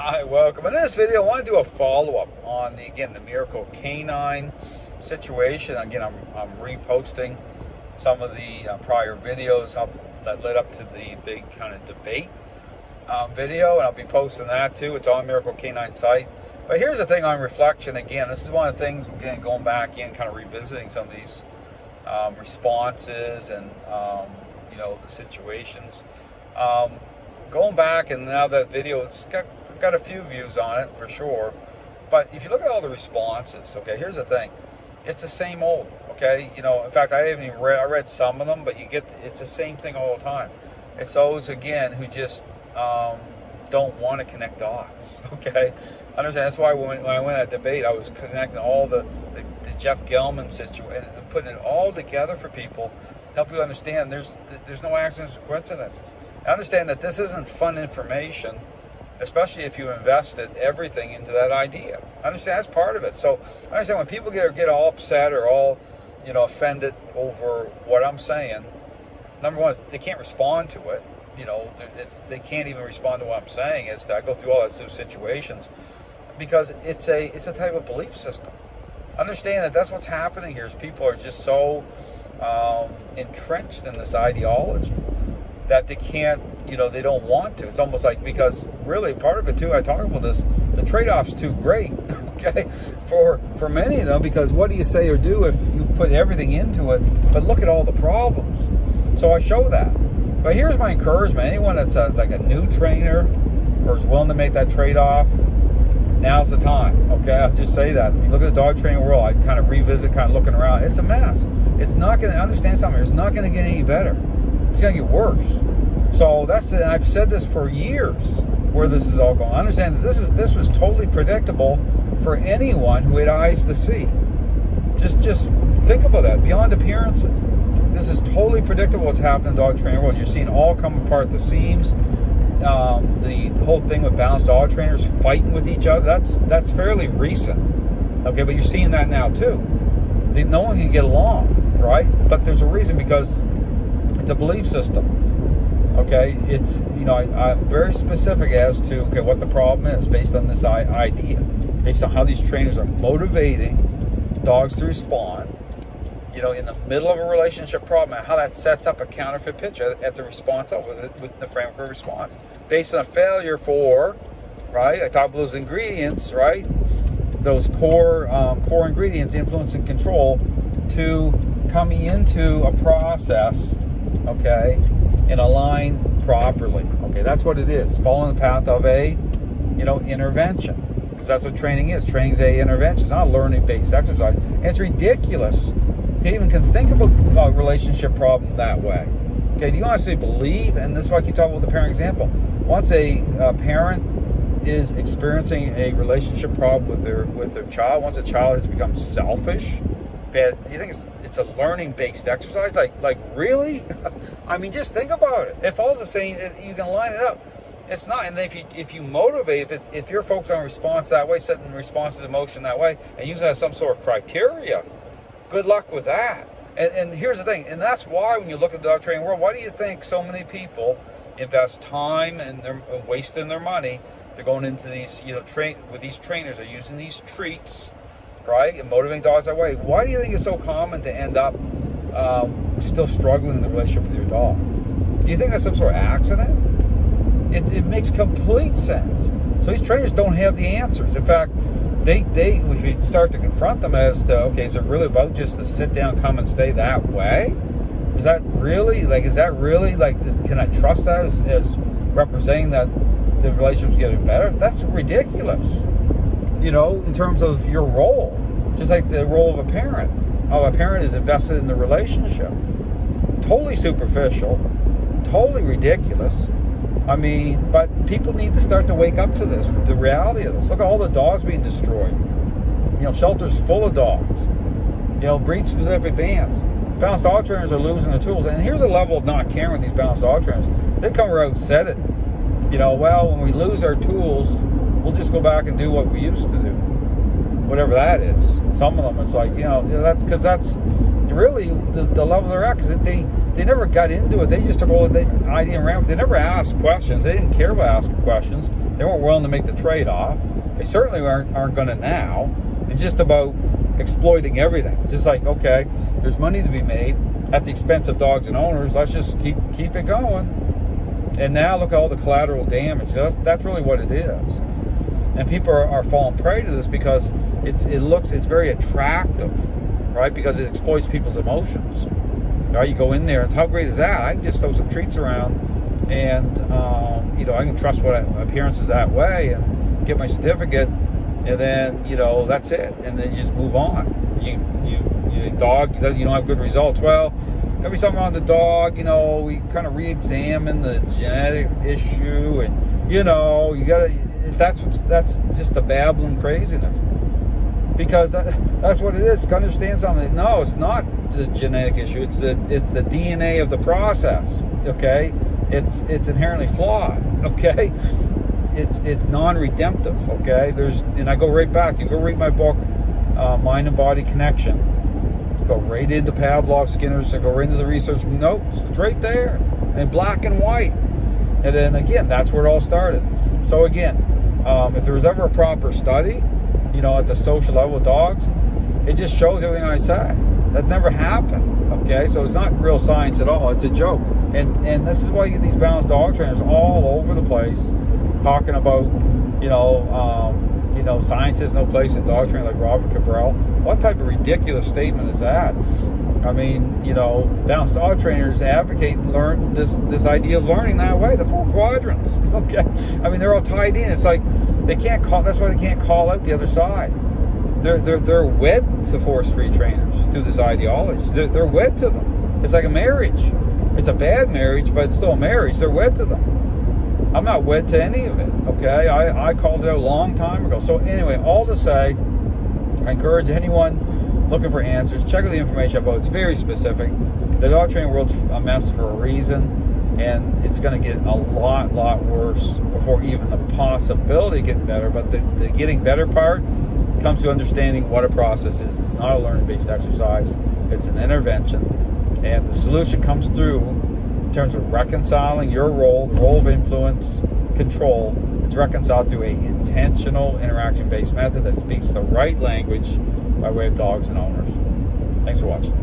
Hi, welcome. In this video, I want to do a follow-up on the Miracle Canine situation. Again, I'm reposting some of the prior videos that led up to the big kind of debate video, and I'll be posting that too. It's on Miracle Canine site. But here's the thing on reflection. Again, this is one of the things, again, going back in, kind of revisiting some of these responses and the situations. Going back, and now that video, it's got a few views on it for sure. But if you look at all the responses, okay, here's the thing. It's the same old, okay? In fact, I haven't even read some of them, but it's the same thing all the time. It's those, again, who just don't want to connect dots, okay? Understand, that's why when I went to that debate, I was connecting all the Jeff Gellman situation and putting it all together for people, help you understand there's no accidents or coincidences. I understand that this isn't fun information, especially if you invested everything into that idea. I understand that's part of it. So I understand when people get all upset or all, offended over what I'm saying, number one is they can't respond to it. They can't even respond to what I'm saying. I go through all those situations because it's a type of belief system. Understand that's what's happening here is people are just so entrenched in this ideology that they can't, they don't want to. It's almost like, because really part of it too, I talk about this, the trade-off's too great, okay, for many of them, because what do you say or do if you put everything into it, but look at all the problems. So I show that. But here's my encouragement. Anyone that's like a new trainer or is willing to make that trade-off, now's the time, okay? I'll just say that. When you look at the dog training world, I kind of revisit, kind of looking around. It's a mess. It's not going to, understand something, it's not going to get any better. It's going to get worse. So I've said this for years, where this is all going. I understand that this was totally predictable for anyone who had eyes to see. Just think about that. Beyond appearances, this is totally predictable what's happening in the dog training world. You're seeing all come apart at the seams. The whole thing with balanced dog trainers fighting with each other, that's fairly recent. Okay, but you're seeing that now too. No one can get along, right? But there's a reason, because it's a belief system. Okay, it's, I'm very specific as to what the problem is based on this idea, based on how these trainers are motivating dogs to respond, in the middle of a relationship problem, and how that sets up a counterfeit picture at the response with the framework of response, based on a failure for, right? I talk about those ingredients, right? Those core ingredients, influence and control, to coming into a process, okay, and align properly. Okay, that's what it is. Following the path of a, intervention. Because that's what training is. Training's a intervention. It's not a learning-based exercise. And it's ridiculous to even think about a relationship problem that way. Okay, do you honestly believe, and this is why I keep talking about the parent example, once a parent is experiencing a relationship problem with their child, once a child has become selfish, do you think it's a learning-based exercise? Like really? I mean, just think about it. If all the same, you can line it up. It's not. And if you motivate, if you're focused on response that way, setting responses in motion that way, and using that as some sort of criteria, good luck with that. And here's the thing, and that's why when you look at the dog training world, why do you think so many people invest time and they're wasting their money? They're going into these, with these trainers, they're using these treats, right, and motivating dogs that way. Why do you think it's so common to end up still struggling in the relationship with your dog? Do you think that's some sort of accident? It makes complete sense. So these trainers don't have the answers. In fact, they if you start to confront them as to, okay, is it really about just to sit down, come and stay that way? Is that really, can I trust that as representing that the relationship's getting better? That's ridiculous. In terms of your role, just like the role of a parent. How a parent is invested in the relationship. Totally superficial, totally ridiculous. I mean, but people need to start to wake up to this, the reality of this. Look at all the dogs being destroyed. Shelters full of dogs. Breed-specific bans. Balanced dog trainers are losing their tools. And here's a level of not caring with these balanced dog trainers. They come around and said it. When we lose our tools, we'll just go back and do what we used to do. Whatever that is. Some of them, it's like, that's because that's, really the level they're at, because they never got into it. They just took all the idea and ran with it. They never asked questions. They didn't care about asking questions. They weren't willing to make the trade-off. They certainly aren't going to now. It's just about exploiting everything. It's just like, okay, there's money to be made at the expense of dogs and owners. Let's just keep it going. And now look at all the collateral damage. That's really what it is. And people are falling prey to this because it's very attractive, right? Because it exploits people's emotions. Right? You go in there, and how great is that? I can just throw some treats around, and I can trust what appearance is that way, and get my certificate, and then that's it, and then you just move on. Dog, you don't have good results. Well, gotta be something wrong with the dog. We kind of re-examine the genetic issue, and you gotta. That's just the babbling craziness. Because that's what it is. To understand something. No, it's not the genetic issue. It's the DNA of the process. Okay, it's inherently flawed. Okay, it's non-redemptive. Okay, and I go right back. You go read my book, Mind and Body Connection. Go right into Pavlov, Skinner's, and go right into the research notes. It's right there in black and white. And then again, that's where it all started. So again, if there was ever a proper study, at the social level of dogs, it just shows everything I say. That's never happened. Okay, so it's not real science at all. It's a joke. And this is why you get these balanced dog trainers all over the place talking about, science has no place in dog training, like Robert Cabral. What type of ridiculous statement is that? I mean, balanced dog trainers advocate and learn this idea of learning that way, the 4 quadrants. Okay, I mean, they're all tied in. It's like that's why they can't call out the other side. They're wed to force-free trainers through this ideology. They're wed to them. It's like a marriage. It's a bad marriage, but it's still a marriage. They're wed to them. I'm not wed to any of it. Okay, I called it a long time ago. So anyway, all to say, I encourage anyone looking for answers, check out the information about. It's very specific. The dog training world's a mess for a reason, and it's going to get a lot worse before even the possibility of getting better. But the getting better part comes to understanding what a process is. It's not a learning-based exercise. It's an intervention, and the solution comes through in terms of reconciling your role, the role of influence, control. It's reconciled through an intentional interaction-based method that speaks the right language by way of dogs and owners. Thanks for watching.